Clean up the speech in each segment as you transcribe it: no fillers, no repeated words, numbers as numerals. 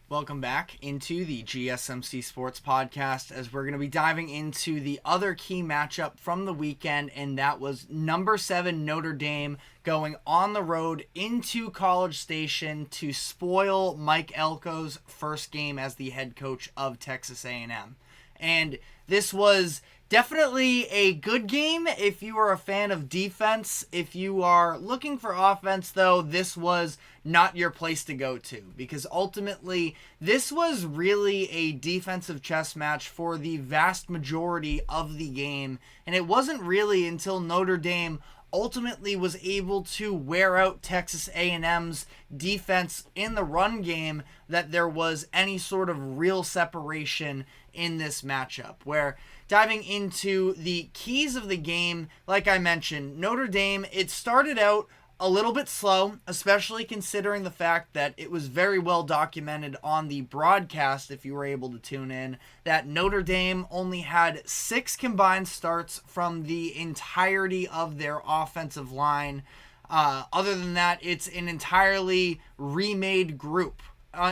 Welcome back into the GSMC Sports Podcast as we're going to be diving into the other key matchup from the weekend, and that was number 7 Notre Dame going on the road into College Station to spoil Mike Elko's first game as the head coach of Texas A&M. And this was definitely a good game if you are a fan of defense. If you are looking for offense, though, this was not your place to go to, because ultimately this was really a defensive chess match for the vast majority of the game, and it wasn't really until Notre Dame ultimately was able to wear out Texas A&M's defense in the run game that there was any sort of real separation in this matchup. Where diving into the keys of the game, like I mentioned, Notre Dame, it started out a little bit slow, especially considering the fact that it was very well documented on the broadcast, if you were able to tune in, that Notre Dame only had 6 combined starts from the entirety of their offensive line. Other than that, it's an entirely remade group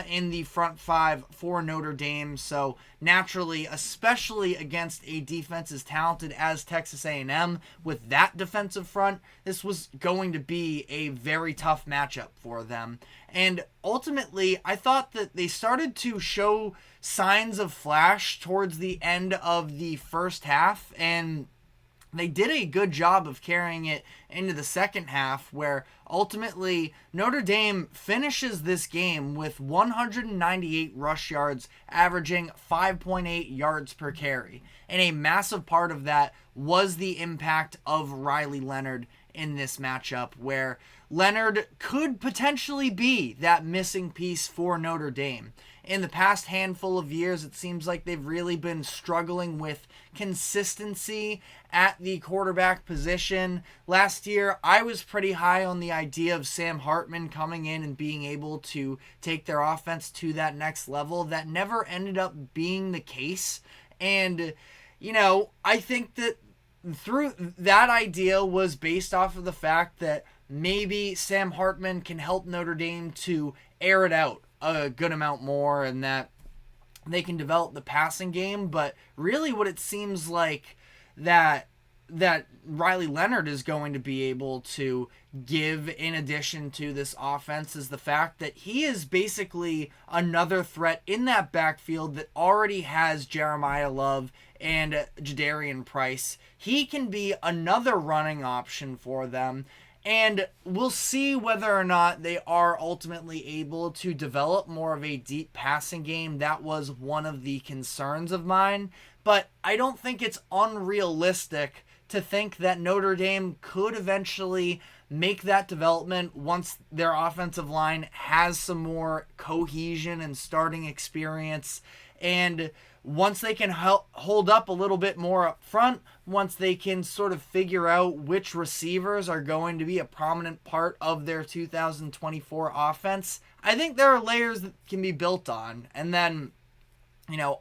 in the front 5 for Notre Dame. So naturally, especially against a defense as talented as Texas A&M with that defensive front, this was going to be a very tough matchup for them. And ultimately, I thought that they started to show signs of flash towards the end of the first half, and they did a good job of carrying it into the second half, where ultimately Notre Dame finishes this game with 198 rush yards, averaging 5.8 yards per carry. And a massive part of that was the impact of Riley Leonard in this matchup, where Leonard could potentially be that missing piece for Notre Dame. In the past handful of years, it seems like they've really been struggling with consistency at the quarterback position. Last year, I was pretty high on the idea of Sam Hartman coming in and being able to take their offense to that next level. That never ended up being the case. And, I think that through that idea was based off of the fact that maybe Sam Hartman can help Notre Dame to air it out a good amount more, and that they can develop the passing game. But really what it seems like that Riley Leonard is going to be able to give in addition to this offense is the fact that he is basically another threat in that backfield that already has Jeremiah Love and Jadarian Price. He can be another running option for them. And we'll see whether or not they are ultimately able to develop more of a deep passing game. That was one of the concerns of mine. But I don't think it's unrealistic to think that Notre Dame could eventually make that development once their offensive line has some more cohesion and starting experience. And once they can hold up a little bit more up front, once they can sort of figure out which receivers are going to be a prominent part of their 2024 offense, I think there are layers that can be built on. And then,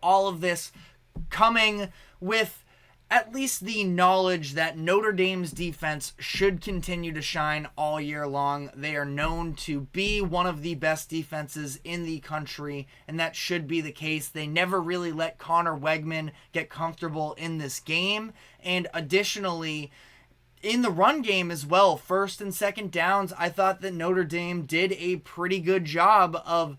all of this coming with at least the knowledge that Notre Dame's defense should continue to shine all year long. They are known to be one of the best defenses in the country, and that should be the case. They never really let Connor Weigman get comfortable in this game. And additionally, in the run game as well, first and second downs, I thought that Notre Dame did a pretty good job of,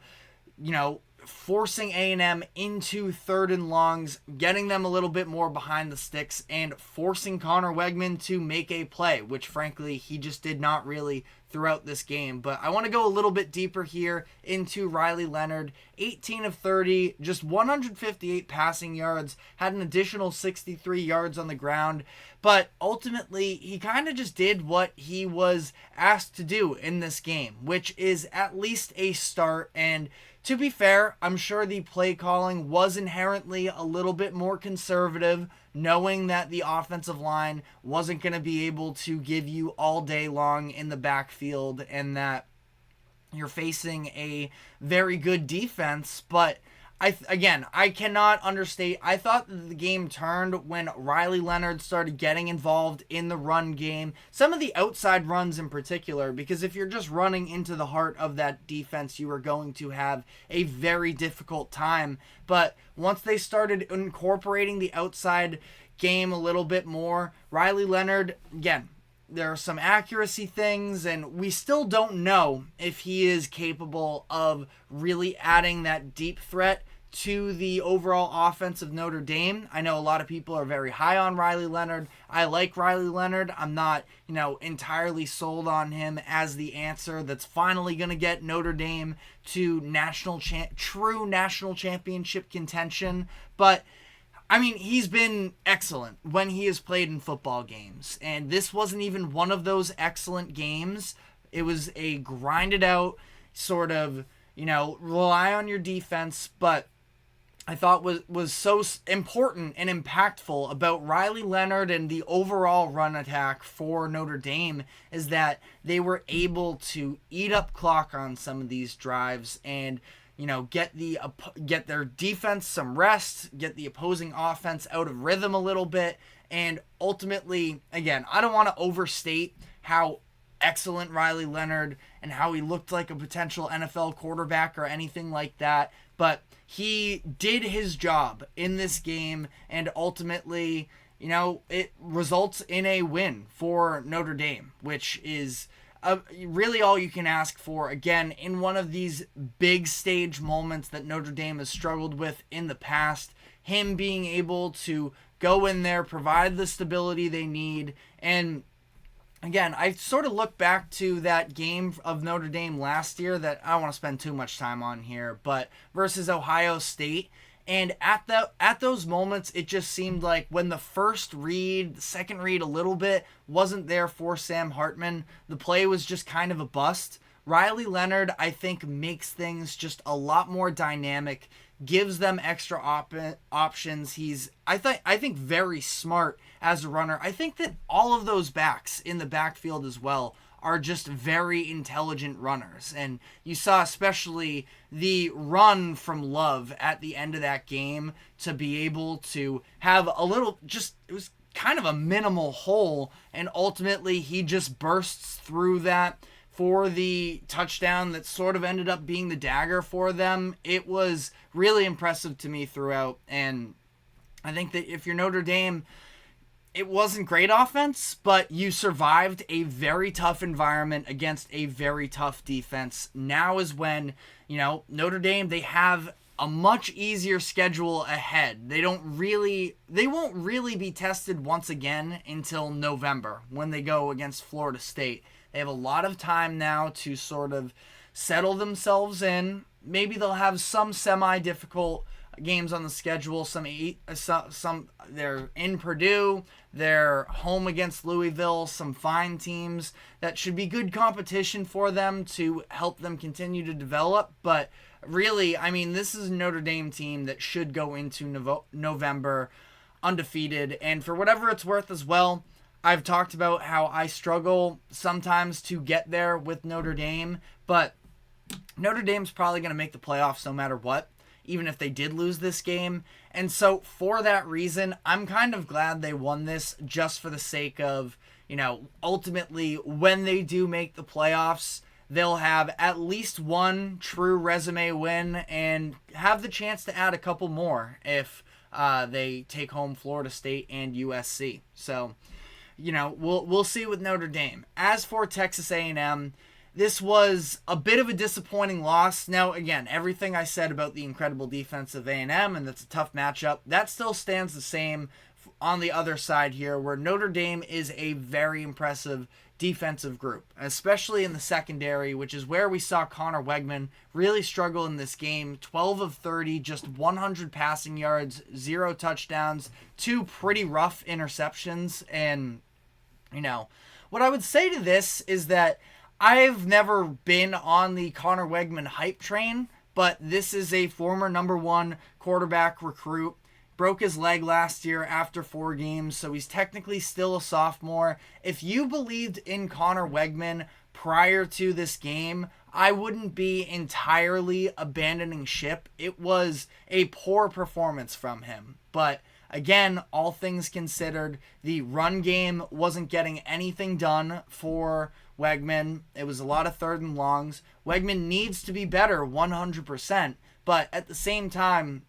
forcing A&M into third and longs, getting them a little bit more behind the sticks, and forcing Connor Weigman to make a play, which frankly he just did not really throughout this game. But I want to go a little bit deeper here into Riley Leonard. 18 of 30, just 158 passing yards, had an additional 63 yards on the ground. But ultimately, he kind of just did what he was asked to do in this game, which is at least a start. And to be fair, I'm sure the play calling was inherently a little bit more conservative, knowing that the offensive line wasn't going to be able to give you all day long in the backfield and that you're facing a very good defense. But I cannot understate. I thought that the game turned when Riley Leonard started getting involved in the run game. Some of the outside runs in particular, because if you're just running into the heart of that defense, you are going to have a very difficult time. But once they started incorporating the outside game a little bit more, Riley Leonard, again, there are some accuracy things, and we still don't know if he is capable of really adding that deep threat to the overall offense of Notre Dame. I know a lot of people are very high on Riley Leonard. I like Riley Leonard. I'm not, entirely sold on him as the answer that's finally going to get Notre Dame to true national championship contention. But he's been excellent when he has played in football games. And this wasn't even one of those excellent games. It was a grinded out sort of, rely on your defense. But I thought was so important and impactful about Riley Leonard and the overall run attack for Notre Dame is that they were able to eat up clock on some of these drives and get their defense some rest, get the opposing offense out of rhythm a little bit, and ultimately, again, I don't want to overstate how excellent Riley Leonard and how he looked like a potential NFL quarterback or anything like that, but he did his job in this game, and ultimately, it results in a win for Notre Dame, which is really all you can ask for, again, in one of these big stage moments that Notre Dame has struggled with in the past. Him being able to go in there, provide the stability they need, and again, I sort of look back to that game of Notre Dame last year that I don't want to spend too much time on here, but versus Ohio State. And at those moments, it just seemed like when the first read, the second read a little bit wasn't there for Sam Hartman, the play was just kind of a bust. Riley Leonard, I think, makes things just a lot more dynamic, gives them extra options. He's, I think, very smart as a runner. I think that all of those backs in the backfield as well are just very intelligent runners. And you saw especially the run from Love at the end of that game to be able to have a little, it was kind of a minimal hole, and ultimately he just bursts through that for the touchdown that sort of ended up being the dagger for them. It was really impressive to me throughout, and I think that if you're Notre Dame, it wasn't great offense, but you survived a very tough environment against a very tough defense. Now is when, Notre Dame, they have a much easier schedule ahead. They won't really be tested once again until November when they go against Florida State. They have a lot of time now to sort of settle themselves in. Maybe they'll have some semi-difficult games on the schedule. They're in Purdue, they're home against Louisville, some fine teams that should be good competition for them to help them continue to develop. But really, this is a Notre Dame team that should go into November undefeated. And for whatever it's worth as well, I've talked about how I struggle sometimes to get there with Notre Dame, but Notre Dame's probably going to make the playoffs no matter what, even if they did lose this game. And so for that reason, I'm kind of glad they won this, just for the sake of, ultimately when they do make the playoffs, they'll have at least one true resume win and have the chance to add a couple more if they take home Florida State and USC. So, we'll see with Notre Dame. As for Texas A&M, this was a bit of a disappointing loss. Now, again, everything I said about the incredible defense of A&M and that's a tough matchup, that still stands the same on the other side here, where Notre Dame is a very impressive defensive group, especially in the secondary, which is where we saw Connor Weigman really struggle in this game. 12 of 30, just 100 passing yards, 0 touchdowns, 2 pretty rough interceptions. And, what I would say to this is that I've never been on the Connor Weigman hype train, but this is a former number 1 quarterback recruit. Broke his leg last year after 4 games, so he's technically still a sophomore. If you believed in Connor Weigman prior to this game, I wouldn't be entirely abandoning ship. It was a poor performance from him. But again, all things considered, the run game wasn't getting anything done for Weigman. It was a lot of third and longs. Weigman needs to be better 100%, but at the same time,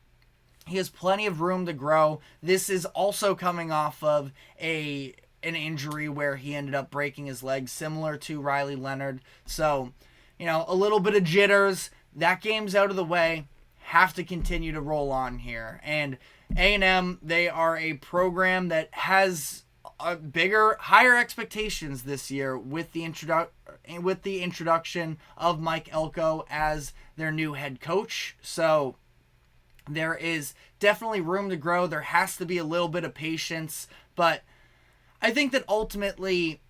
he has plenty of room to grow. This is also coming off of an injury where he ended up breaking his leg, similar to Riley Leonard. So, a little bit of jitters. That game's out of the way. Have to continue to roll on here. And A&M, they are a program that has higher expectations this year with the introduction of Mike Elko as their new head coach. So there is definitely room to grow. There has to be a little bit of patience, but I think that ultimately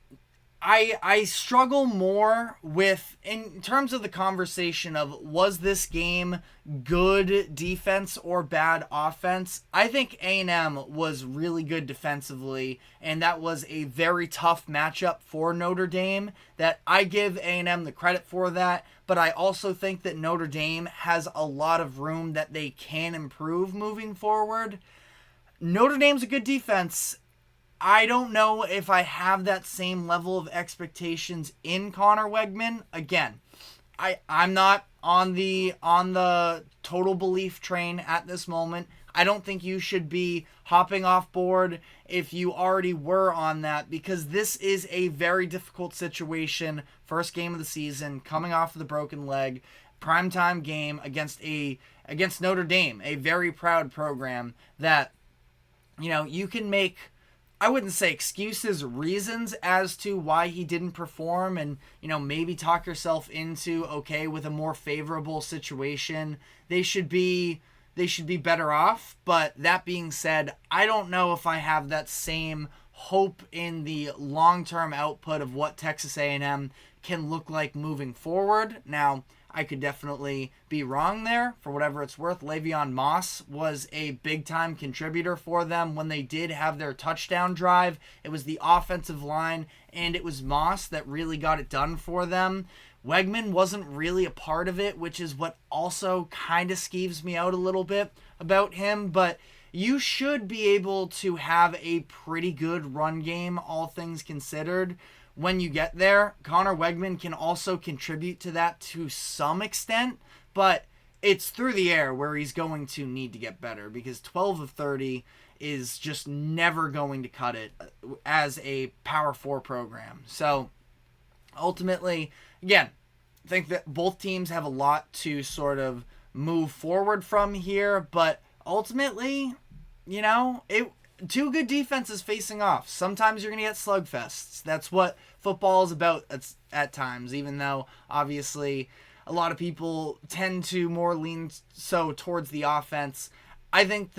I struggle more with, in terms of the conversation of, was this game good defense or bad offense? I think A&M was really good defensively, and that was a very tough matchup for Notre Dame, that I give A&M the credit for that, but I also think that Notre Dame has a lot of room that they can improve moving forward. Notre Dame's a good defense. I don't know if I have that same level of expectations in Connor Weigman. Again, I'm not on the total belief train at this moment. I don't think you should be hopping off board if you already were on that, because this is a very difficult situation. First game of the season, coming off of the broken leg, primetime game against Notre Dame, a very proud program that, you can make, I wouldn't say excuses, reasons as to why he didn't perform, and, maybe talk yourself into, okay, with a more favorable situation, they should be better off. But that being said, I don't know if I have that same hope in the long-term output of what Texas A&M can look like moving forward. Now, I could definitely be wrong there. For whatever it's worth, Le'Veon Moss was a big-time contributor for them when they did have their touchdown drive. It was the offensive line, and it was Moss that really got it done for them. Weigman wasn't really a part of it, which is what also kind of skeeves me out a little bit about him. But you should be able to have a pretty good run game, all things considered. When you get there, Connor Weigman can also contribute to that to some extent, but it's through the air where he's going to need to get better, because 12 of 30 is just never going to cut it as a Power 4 program. So ultimately, again, I think that both teams have a lot to sort of move forward from here, but ultimately, two good defenses facing off. Sometimes you're going to get slugfests. That's what football is about at times, even though obviously a lot of people tend to more lean so towards the offense. I think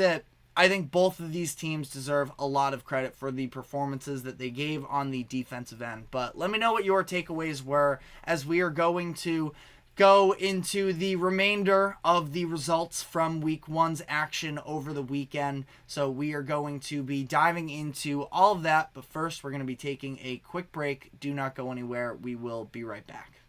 both of these teams deserve a lot of credit for the performances that they gave on the defensive end. But let me know what your takeaways were, as we are going to go into the remainder of the results from week 1's action over the weekend. So we are going to be diving into all of that, but first we're going to be taking a quick break. Do not go anywhere. We will be right back.